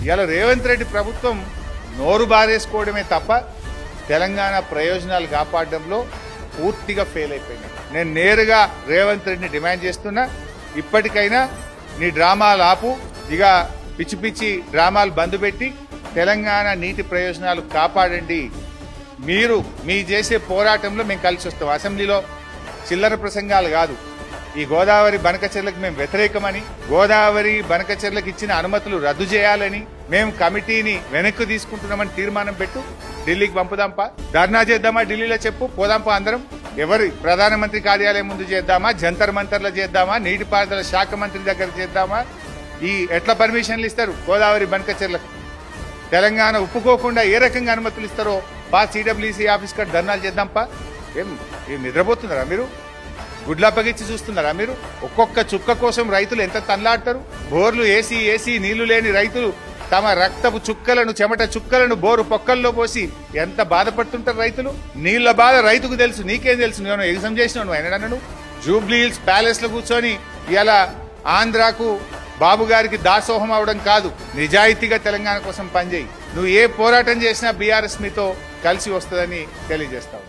ఇలా రేవంత్ రెడ్డి ప్రభుత్వం నోరు బారేసుకోవడమే తప్ప తెలంగాణ ప్రయోజనాలు కాపాడడంలో పూర్తిగా ఫెయిల్ అయిపోయినాయి. నేను నేరుగా రేవంత్ రెడ్డిని డిమాండ్ చేస్తున్నా, ఇప్పటికైనా నీ డ్రామాలు ఆపు, ఇక పిచ్చి పిచ్చి డ్రామాలు బంద్ పెట్టి తెలంగాణ నీటి ప్రయోజనాలు కాపాడండి. మీరు మీ చేసే పోరాటంలో మేము కలిసి వస్తాం. అసెంబ్లీలో చిల్లర ప్రసంగాలు కాదు. ఈ గోదావరి బనకచెర్లకు మేము వ్యతిరేకమని, గోదావరి బనకచెర్లకు ఇచ్చిన అనుమతులు రద్దు చేయాలని, మేము కమిటీని వెనక్కి తీసుకుంటున్నామని తీర్మానం పెట్టు, ఢిల్లీకి పంపుదాంపా, ధర్నా చేద్దామా, ఢిల్లీలో చెప్పు, పోదాంపా అందరం. ఎవరి ప్రధానమంత్రి కార్యాలయం ముందు చేద్దామా, జంతర్ మంతర్లో చేద్దామా, నీటిపారుదల శాఖ మంత్రి దగ్గర చేద్దామా? ఈ ఎట్లా పర్మిషన్లు ఇస్తారు గోదావరి బనకచెర్లకు? తెలంగాణ ఒప్పుకోకుండా ఏ రకంగా అనుమతులు ఇస్తారో సిడబ్ల్యూసీ ఆఫీస్ కాడ ధర్నాలు చేద్దాంపా. ఏం నిద్రపోతున్నారా మీరు? గుడ్లప్పగిచ్చి చూస్తున్నారా మీరు? ఒక్కొక్క చుక్క కోసం రైతులు ఎంత తన్లాడతారు. బోర్లు ఏసీ నీళ్లు లేని రైతులు తమ రక్తపు చుక్కలను, చెమట చుక్కలను బోరు పొక్కల్లో పోసి ఎంత బాధపడుతుంటారు రైతులు. నీళ్ల బాధ రైతుకు తెలుసు, నీకేం తెలుసు? నేను ఎగ్జామ్ చేసినావు అయినా. జూబ్లీ హిల్స్ ప్యాలెస్ లో కూర్చొని ఇలా ఆంధ్రాకు బాబు గారికి దాసోహం అవడం కాదు, నిజాయితీగా తెలంగాణ కోసం పనిచేయి. నువ్వు ఏ పోరాటం చేసినా బీఆర్ఎస్ మీతో కలిసి వస్తుందని తెలియజేస్తావు.